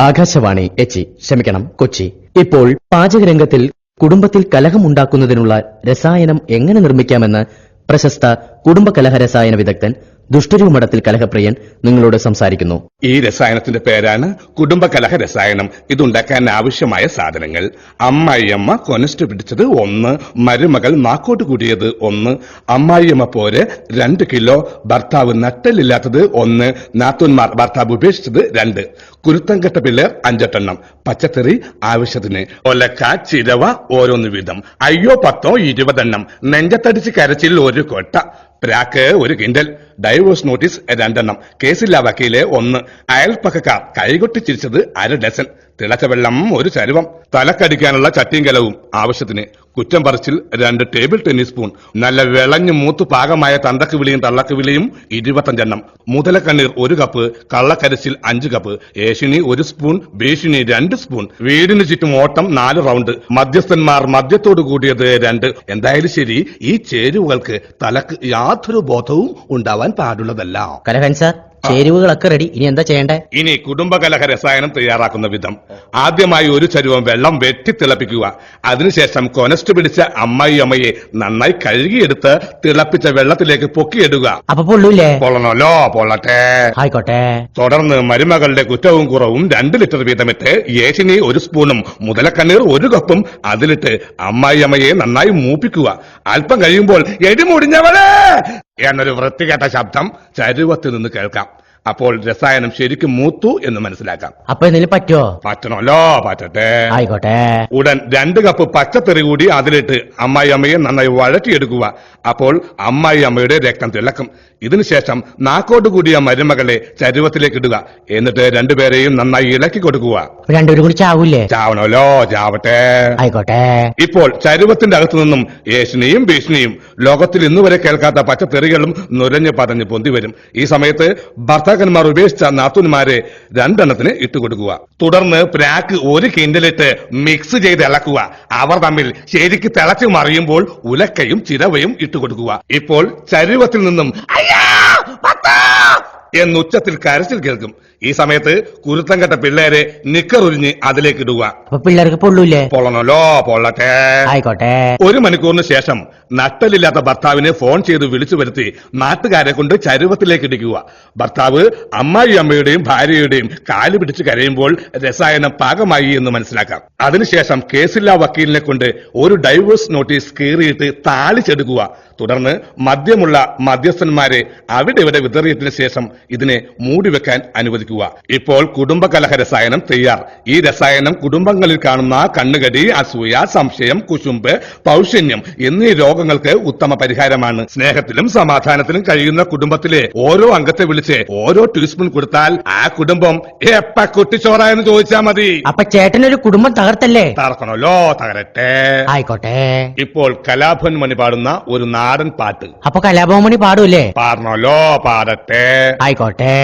ആകാശവാണി കൊച്ചി. ഇപ്പോൾ പാചകരംഗത്തിൽ കുടുംബത്തിൽ കലഹമുണ്ടാക്കുന്നതിനുള്ള രസായനം എങ്ങനെ നിർമ്മിക്കാമെന്ന് പ്രശസ്ത കുടുംബ കലഹ രസായന വിദഗ്ധൻ ദുഷ്ടരൂപമഠത്തിൽ കലഹപ്രിയൻ നിങ്ങളോട് സംസാരിക്കുന്നു. ഈ രസായനത്തിന്റെ പേരാണ് കുടുംബ കലഹ രസായനം. ഇതുണ്ടാക്കാൻ ആവശ്യമായ സാധനങ്ങൾ: അമ്മായിയമ്മ കൊനസ്റ്റ് പിടിച്ചത് 1, മരുമകൾ നാക്കോട്ട് കൂടിയത് 1, അമ്മായിയമ്മ പോര് 2 കിലോ, ഭർത്താവ് നട്ടലില്ലാത്തത് 1, നാത്തൂന്മാർ ഭർത്താവ് ഉപേക്ഷിച്ചത് 2, കുരുത്തം കെട്ട പിള്ളേർ 5 പച്ചക്കറി ആവശ്യത്തിന്, ഒലക്ക ചിരവ ഓരോന്ന് വീതം, അയ്യോ 10 20 നെഞ്ചത്തടിച്ച് കരച്ചിൽ 1 കൊട്ട, പ്രാക്ക് 1 കിൻഡൽ, ഡൈവോഴ്സ് നോട്ടീസ് 2, കേസില്ല വക്കീല് 1, അയൽപ്പക്കക്കാർ കൈകൊട്ടി ചിരിച്ചത് 1/2 ഡസൻ, തിളച്ച വെള്ളം 1 ചരുവം, തലക്കടിക്കാനുള്ള ചട്ടിയും കലവും ആവശ്യത്തിന്, കുറ്റം പറച്ചിൽ 2 ടേബിൾ ടെന്നീസ് സ്പൂൺ, നല്ല വിളഞ്ഞു മൂത്ത് പാകമായ തണ്ടക്ക് വിളിയും തള്ളക്ക് വിളിയും 25, മുതലക്കണ്ണീർ 1 കപ്പ്, കള്ളക്കരച്ചിൽ 5 കപ്പ്, ഏഷിണി 1 സ്പൂൺ, ഭീഷണി 2 സ്പൂൺ, വീടിന് ചുറ്റും ഓട്ടം 4 റൗണ്ട്, മധ്യസ്ഥന്മാർ മദ്യത്തോട് കൂടിയത് 2. എന്തായാലും ശരി, ഈ ചേരുവകൾക്ക് തലക്ക് യാതൊരു ബോധവും ഉണ്ടാവാൻ പാടുള്ളതല്ല. കലഹൻ സാർ, ചേരുവകളൊക്കെ റെഡി. ഇനി എന്താ ചെയ്യേണ്ടേ? ഇനി കുടുംബകലഹ രസായനം തയ്യാറാക്കുന്ന വിധം: ആദ്യമായി 1 ചരുവം വെള്ളം വെട്ടി തിളപ്പിക്കുക. അതിനുശേഷം കൊനസ്റ്റ് പിടിച്ച അമ്മായിയമ്മയെ നന്നായി കഴുകിയെടുത്ത് തിളപ്പിച്ച വെള്ളത്തിലേക്ക് പൊക്കിയിടുക. അപ്പൊ പൊള്ളൂല്ലേ? പൊള്ളണല്ലോ, പൊള്ളട്ടെ. ആയിക്കോട്ടെ. തുടർന്ന് മരുമകളുടെ കുറ്റവും കുറവും 2 ലിറ്റർ വീതമിട്ട് ഏശിനി 1 സ്പൂണും മുതലക്കണ്ണീർ 1 കപ്പും അതിലിട്ട് അമ്മായിയമ്മയെ നന്നായി മൂപ്പിക്കുക. അല്പം കഴിയുമ്പോൾ എടിമുടിഞ്ഞവളെ എന്നൊരു വൃത്തികെട്ട ശബ്ദം ചരുവത്തിൽ നിന്ന് കേൾക്കാം. അപ്പോൾ രസായനം ശരിക്കും മൂത്തു എന്ന് മനസ്സിലാക്കാം. അപ്പൊ എന്തെങ്കിലും പറ്റുമോ? പറ്റണല്ലോ, പറ്റട്ടെ. ആയിക്കോട്ടെ. ഉടൻ 2 കപ്പ് പച്ചത്തെറി കൂടി അതിലിട്ട് അമ്മായി അമ്മയെ നന്നായി വഴറ്റിയെടുക്കുക. അപ്പോൾ അമ്മായി അമ്മയുടെ രക്തം തിളക്കും. ഇതിനുശേഷം നാക്കോട്ട് കൂടിയ മരുമകളെ ചരുവത്തിലേക്ക് ഇടുക. എന്നിട്ട് 2 പേരെയും നന്നായി ഇളക്കി കൊടുക്കുക. 2 കൂടി ചാവൂലേ? ചാവണല്ലോ, ചാവട്ടെ. ആയിക്കോട്ടെ. ഇപ്പോൾ ചരുവത്തിന്റെ അകത്തു നിന്നും ഏഷണിയും ഭീഷണിയും ലോകത്തിൽ ഇന്നുവരെ കേൾക്കാത്ത പച്ചത്തെറികളും നുരഞ്ഞു പതഞ്ഞ് പൊന്തി വരും. ഈ സമയത്ത് ഭർത്താക്കന്മാർ ഉപേക്ഷിച്ച നാത്തൂന്മാരെ 2 ഇട്ടുകൊടുക്കുക. തുടർന്ന് പ്രാക്ക് 1 കിൻഡലിട്ട് മിക്സ് ചെയ്ത് ഇളക്കുക. അവർ തമ്മിൽ ശരിക്ക് തിളച്ചു മറിയുമ്പോൾ ഉലക്കയും ചിരവയും ഇട്ടുകൊടുക്കുക. ഇപ്പോൾ ചരുവത്തിൽ നിന്നും എന്നുച്ചത്തിൽ കരച്ചിൽ കേൾക്കും. ഈ സമയത്ത് കുരുത്തം കെട്ട പിള്ളേരെ നിക്കറുരിഞ്ഞ് അതിലേക്ക് ഇടുക. പിള്ളേർക്ക് പൊള്ളൂലേ? പൊള്ളണല്ലോ, പൊള്ളട്ടെ. ആയിക്കോട്ടെ. 1 മണിക്കൂറിന് ശേഷം നട്ടലില്ലാത്ത ഭർത്താവിനെ ഫോൺ ചെയ്ത് വിളിച്ചു വരുത്തി നാട്ടുകാരെ കൊണ്ട് ചരുവത്തിലേക്ക് ഇടിക്കുക. ഭർത്താവ് അമ്മായി അമ്മയുടെയും ഭാര്യയുടെയും കാല് പിടിച്ച് കരയുമ്പോൾ രസായനം പാകമായി എന്ന് മനസ്സിലാക്കാം. അതിനുശേഷം കേസില്ലാ വക്കീലിനെ കൊണ്ട് 1 ഡൈവോഴ്സ് നോട്ടീസ് കീറിയിട്ട് താളിച്ചെടുക്കുക. തുടർന്ന് മദ്യമുള്ള മധ്യസ്ഥന്മാരെ അവിടെ ഇവിടെ വിതറിയതിനു ശേഷം ഇതിനെ മൂടിവെക്കാൻ അനുവദിക്കുക. ഇപ്പോൾ കുടുംബകലഹ രസായനം തയ്യാർ. ഈ രസായനം കുടുംബങ്ങളിൽ കാണുന്ന കണ്ണുകടി, അസൂയ, സംശയം, കുശുമ്പ്, പൗഷന്യം എന്നീ രോഗങ്ങൾക്ക് ഉത്തമ പരിഹാരമാണ്. സ്നേഹത്തിലും സമാധാനത്തിലും കഴിയുന്ന കുടുംബത്തിലെ ഓരോ അംഗത്തെ വിളിച്ച് ഓരോ ടീസ്പൂൺ കൊടുത്താൽ ആ കുടുംബം എപ്പ കുട്ടിച്ചോറായെന്ന് ചോദിച്ചാൽ മതി. അപ്പൊ ചേട്ടനൊരു കുടുംബം തകർത്തല്ലേ? തകർക്കണല്ലോ, തകരട്ടെ. ആയിക്കോട്ടെ. ഇപ്പോൾ കലാഭവൻ മണി പാടുന്ന ഒരു നാടൻ പാട്ട്. അപ്പൊ കലാഭവൻ മണി പാടൂല്ലേ? പാടണല്ലോ, പാടട്ടെ. ആയിക്കോട്ടെ.